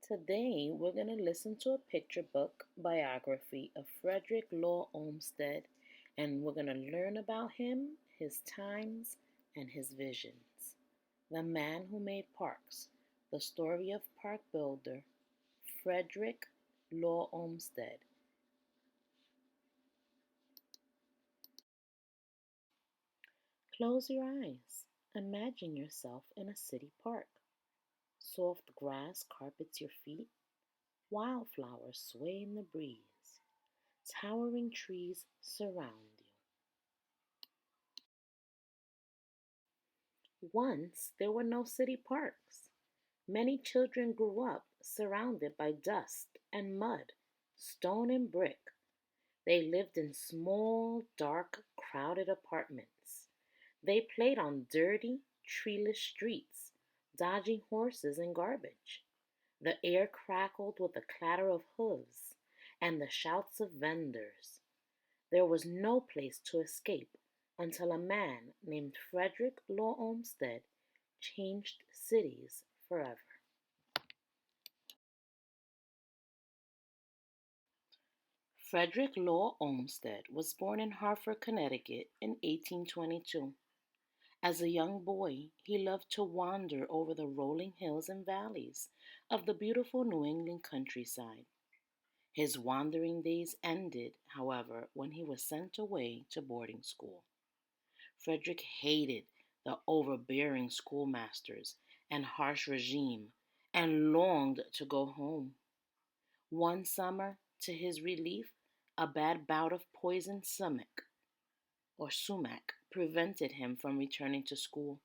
Today, we're going to listen to a picture book biography of Frederick Law Olmsted, and we're going to learn about him, his times, and his visions. The man who made parks, the story of park builder Frederick Law Olmsted. Close your eyes. Imagine yourself in a city park. Soft grass carpets your feet. Wildflowers sway in the breeze. Towering trees surround you. Once there were no city parks. Many children grew up surrounded by dust and mud, stone and brick. They lived in small, dark, crowded apartments. They played on dirty, treeless streets, dodging horses and garbage. The air crackled with the clatter of hooves and the shouts of vendors. There was no place to escape until a man named Frederick Law Olmsted changed cities forever. Frederick Law Olmsted was born in Hartford, Connecticut in 1822. As a young boy, he loved to wander over the rolling hills and valleys of the beautiful New England countryside. His wandering days ended, however, when he was sent away to boarding school. Frederick hated the overbearing schoolmasters and harsh regime and longed to go home. One summer, to his relief, a bad bout of poisoned sumac prevented him from returning to school.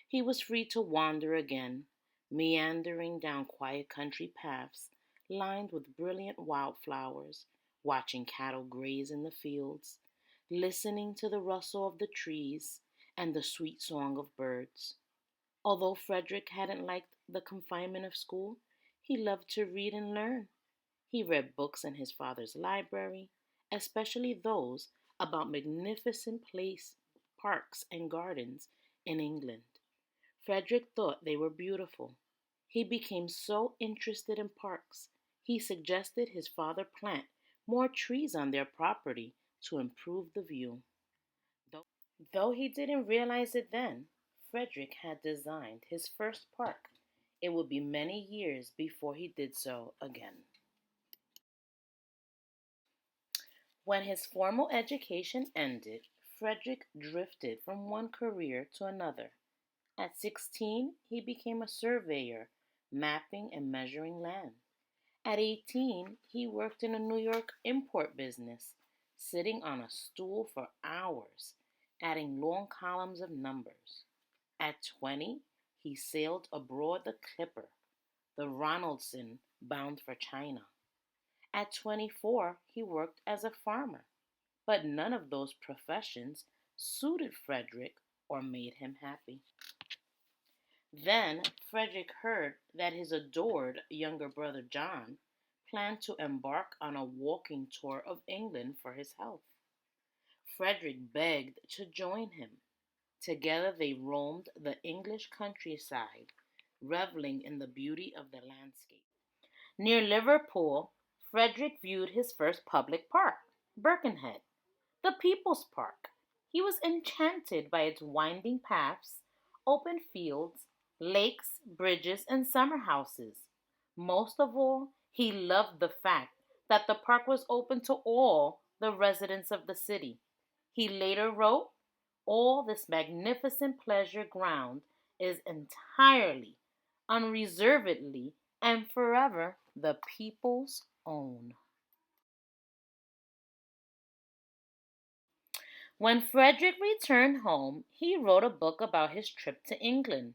He was free to wander again, meandering down quiet country paths lined with brilliant wildflowers, watching cattle graze in the fields, listening to the rustle of the trees and the sweet song of birds. Although Frederick hadn't liked the confinement of school, he loved to read and learn. He read books in his father's library, especially those about magnificent parks and gardens in England. Frederick thought they were beautiful. He became so interested in parks, he suggested his father plant more trees on their property to improve the view. Though he didn't realize it then, Frederick had designed his first park. It would be many years before he did so again. When his formal education ended, Frederick drifted from one career to another. At 16, he became a surveyor, mapping and measuring land. At 18, he worked in a New York import business, sitting on a stool for hours, adding long columns of numbers. At 20, he sailed aboard the Clipper, the Ronaldson bound for China. At 24, he worked as a farmer, but none of those professions suited Frederick or made him happy. Then Frederick heard that his adored younger brother John planned to embark on a walking tour of England for his health. Frederick begged to join him. Together they roamed the English countryside, reveling in the beauty of the landscape. Near Liverpool, Frederick viewed his first public park, Birkenhead, the People's Park. He was enchanted by its winding paths, open fields, lakes, bridges, and summer houses. Most of all, he loved the fact that the park was open to all the residents of the city. He later wrote, "All this magnificent pleasure ground is entirely, unreservedly, and forever the people's own." When Frederick returned home, he wrote a book about his trip to England.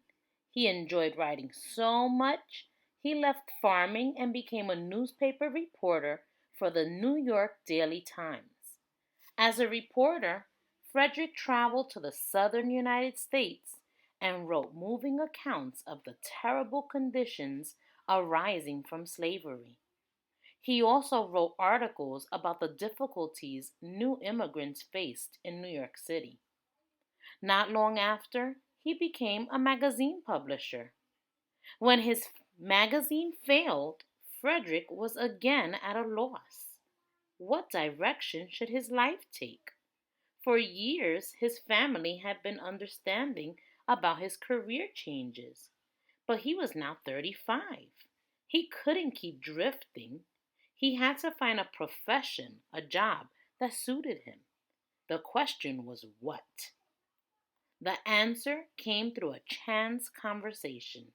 He enjoyed writing so much, he left farming and became a newspaper reporter for the New York Daily Times. As a reporter, Frederick traveled to the southern United States and wrote moving accounts of the terrible conditions arising from slavery. He also wrote articles about the difficulties new immigrants faced in New York City. Not long after, he became a magazine publisher. When his magazine failed, Frederick was again at a loss. What direction should his life take? For years, his family had been understanding about his career changes, but he was now 35. He couldn't keep drifting. He had to find a profession, a job that suited him. The question was what? The answer came through a chance conversation.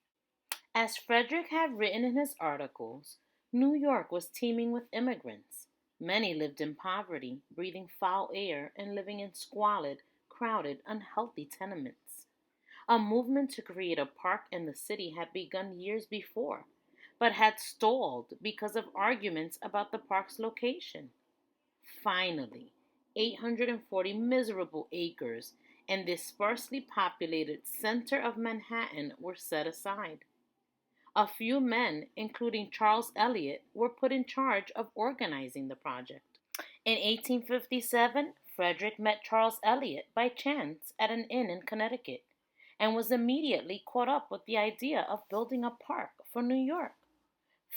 As Frederick had written in his articles, New York was teeming with immigrants. Many lived in poverty, breathing foul air and living in squalid, crowded, unhealthy tenements. A movement to create a park in the city had begun years before, but had stalled because of arguments about the park's location. Finally, 840 miserable acres in the sparsely populated center of Manhattan were set aside. A few men, including Charles Eliot, were put in charge of organizing the project. In 1857, Frederick met Charles Eliot by chance at an inn in Connecticut and was immediately caught up with the idea of building a park for New York.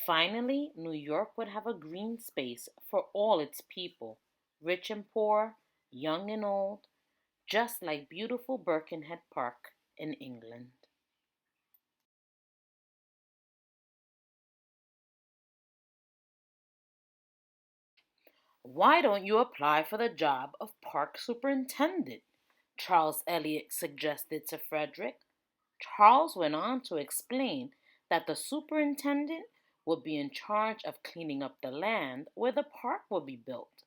Finally, New York would have a green space for all its people, rich and poor, young and old, just like beautiful Birkenhead Park in England. Why don't you apply for the job of park superintendent? Charles Eliot suggested to Frederick. Charles went on to explain that the superintendent would be in charge of cleaning up the land where the park would be built.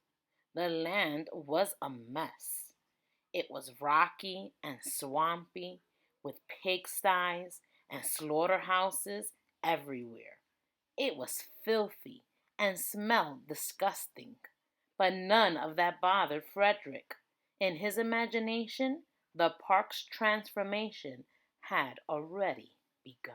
The land was a mess. It was rocky and swampy, with pigsties and slaughterhouses everywhere. It was filthy and smelled disgusting. But none of that bothered Frederick. In his imagination, the park's transformation had already begun.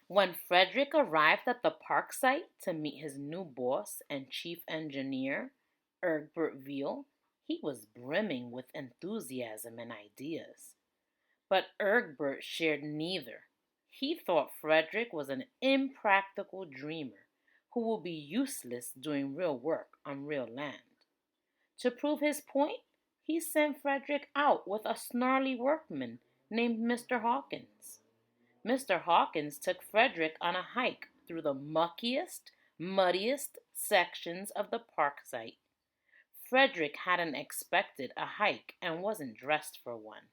When Frederick arrived at the park site to meet his new boss and chief engineer, Egbert Veal, he was brimming with enthusiasm and ideas. But Egbert shared neither. He thought Frederick was an impractical dreamer who would be useless doing real work on real land. To prove his point, he sent Frederick out with a snarly workman named Mr. Hawkins. Mr. Hawkins took Frederick on a hike through the muckiest, muddiest sections of the park site. Frederick hadn't expected a hike and wasn't dressed for one.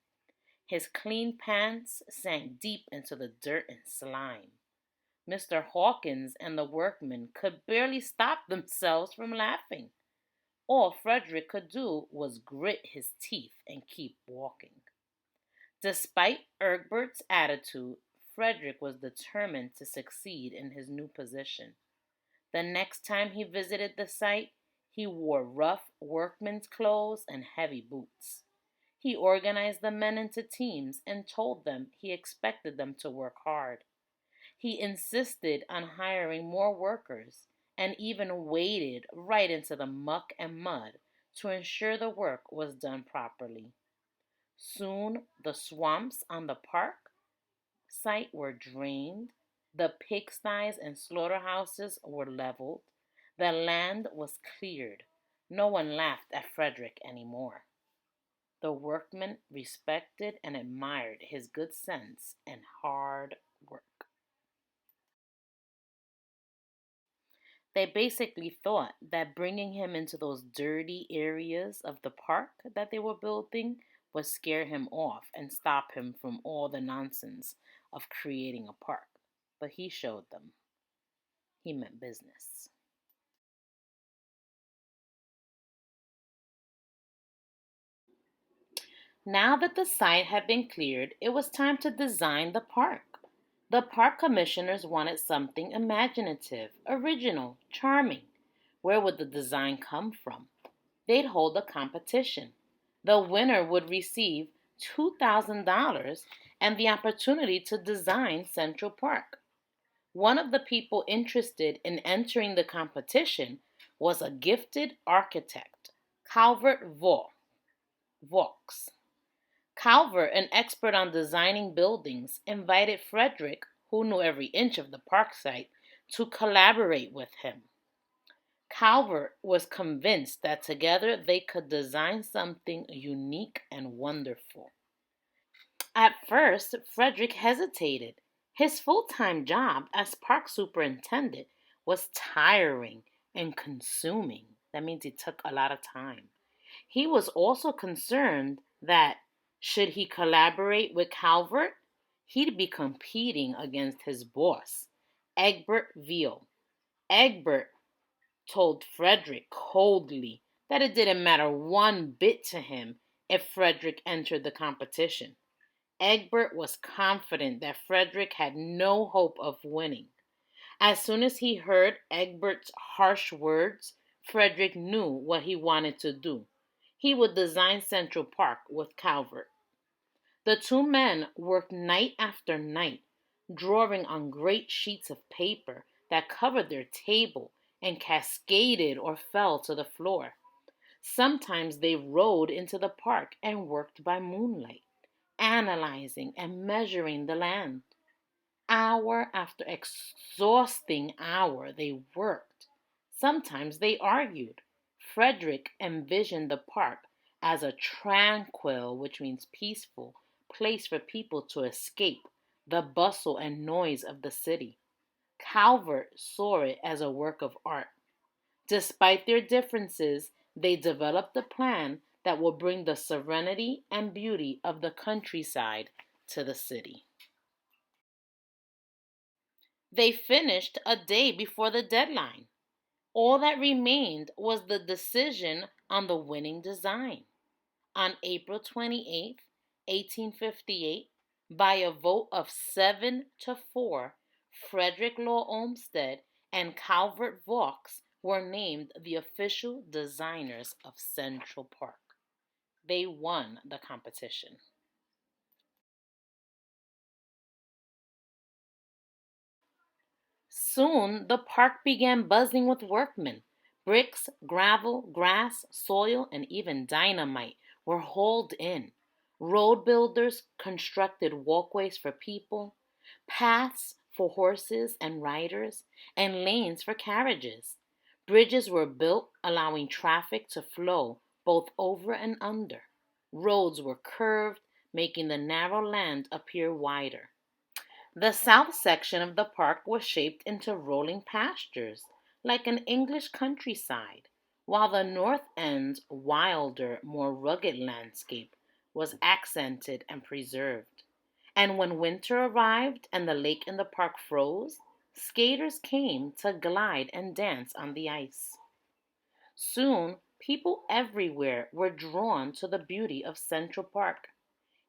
His clean pants sank deep into the dirt and slime. Mr. Hawkins and the workmen could barely stop themselves from laughing. All Frederick could do was grit his teeth and keep walking. Despite Egbert's attitude, Frederick was determined to succeed in his new position. The next time he visited the site, he wore rough workman's clothes and heavy boots. He organized the men into teams and told them he expected them to work hard. He insisted on hiring more workers and even waded right into the muck and mud to ensure the work was done properly. Soon, the swamps on the park site were drained, the pigsties and slaughterhouses were leveled, the land was cleared. No one laughed at Frederick anymore. The workmen respected and admired his good sense and hard work. They basically thought that bringing him into those dirty areas of the park that they were building would scare him off and stop him from all the nonsense of creating a park. But he showed them he meant business. Now that the site had been cleared, it was time to design the park. The park commissioners wanted something imaginative, original, charming. Where would the design come from? They'd hold a competition. The winner would receive $2,000 and the opportunity to design Central Park. One of the people interested in entering the competition was a gifted architect, Calvert Vaux. Calvert, an expert on designing buildings, invited Frederick, who knew every inch of the park site, to collaborate with him. Calvert was convinced that together they could design something unique and wonderful. At first, Frederick hesitated. His full time job as park superintendent was tiring and consuming. That means it took a lot of time. He was also concerned that should he collaborate with Calvert, he'd be competing against his boss, Egbert Veal. Egbert told Frederick coldly that it didn't matter one bit to him if Frederick entered the competition. Egbert was confident that Frederick had no hope of winning. As soon as he heard Egbert's harsh words, Frederick knew what he wanted to do. He would design Central Park with Calvert. The two men worked night after night, drawing on great sheets of paper that covered their table and cascaded or fell to the floor. Sometimes they rode into the park and worked by moonlight, analyzing and measuring the land. Hour after exhausting hour, they worked. Sometimes they argued. Frederick envisioned the park as a tranquil, which means peaceful, place for people to escape the bustle and noise of the city. Calvert saw it as a work of art. Despite their differences, they developed a plan that will bring the serenity and beauty of the countryside to the city. They finished a day before the deadline. All that remained was the decision on the winning design. On April 28th, 1858, by a vote of 7-4, Frederick Law Olmsted and Calvert Vaux were named the official designers of Central Park. They won the competition. Soon the park began buzzing with workmen. Bricks, gravel, grass, soil, and even dynamite were hauled in. Road builders constructed walkways for people, paths for horses and riders, and lanes for carriages. Bridges were built, allowing traffic to flow both over and under. Roads were curved, making the narrow land appear wider. The south section of the park was shaped into rolling pastures, like an English countryside, while the north end's wilder, more rugged landscape was accented and preserved. And when winter arrived and the lake in the park froze, skaters came to glide and dance on the ice. Soon, people everywhere were drawn to the beauty of Central Park.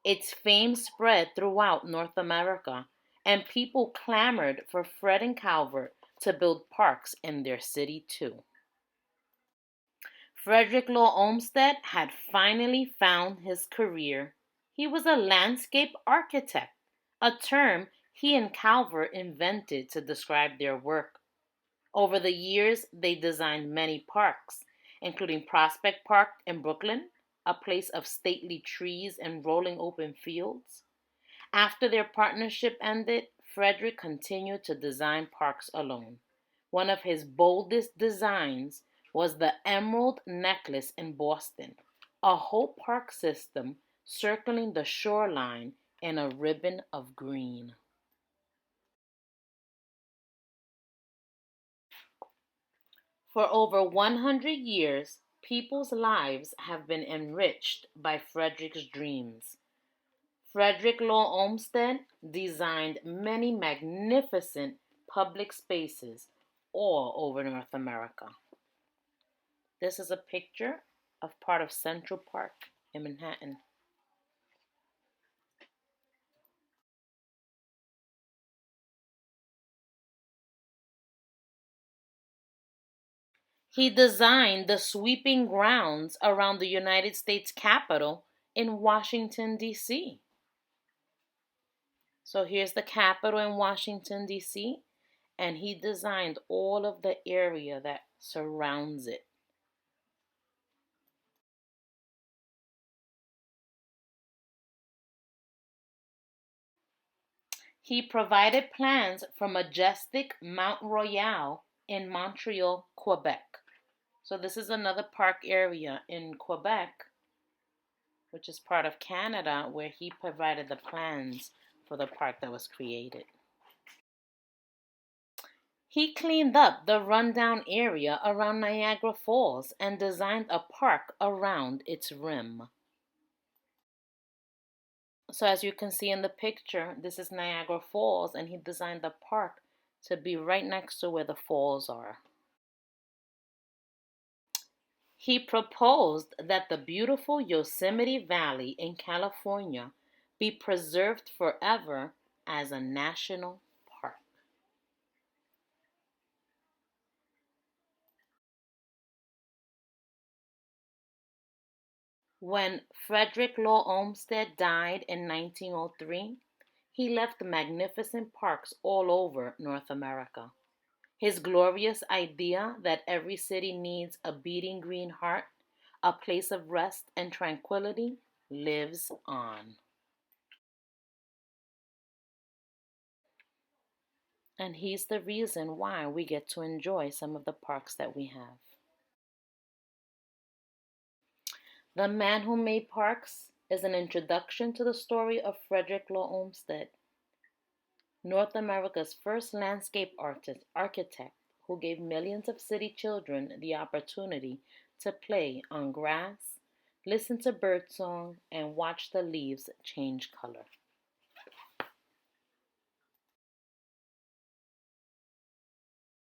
Its fame spread throughout North America, and people clamored for Fred and Calvert to build parks in their city too. Frederick Law Olmsted had finally found his career. He was a landscape architect, a term he and Calvert invented to describe their work. Over the years, they designed many parks, including Prospect Park in Brooklyn, a place of stately trees and rolling open fields. After their partnership ended, Frederick continued to design parks alone. One of his boldest designs was the Emerald Necklace in Boston, a whole park system circling the shoreline in a ribbon of green. For over 100 years, people's lives have been enriched by Frederick's dreams. Frederick Law Olmsted designed many magnificent public spaces all over North America. This is a picture of part of Central Park in Manhattan. He designed the sweeping grounds around the United States Capitol in Washington, D.C. So here's the Capitol in Washington, D.C., and he designed all of the area that surrounds it. He provided plans for majestic Mount Royal in Montreal, Quebec. So this is another park area in Quebec, which is part of Canada, where he provided the plans for the park that was created. He cleaned up the rundown area around Niagara Falls and designed a park around its rim. So as you can see in the picture, this is Niagara Falls, and he designed the park to be right next to where the falls are. He proposed that the beautiful Yosemite Valley in California be preserved forever as a national park. When Frederick Olmsted died in 1903, he left magnificent parks all over North America. His glorious idea that every city needs a beating green heart, a place of rest and tranquility, lives on. And he's the reason why we get to enjoy some of the parks that we have. The Man Who Made Parks is an introduction to the story of Frederick Olmsted, North America's first landscape architect who gave millions of city children the opportunity to play on grass, listen to birdsong, and watch the leaves change color.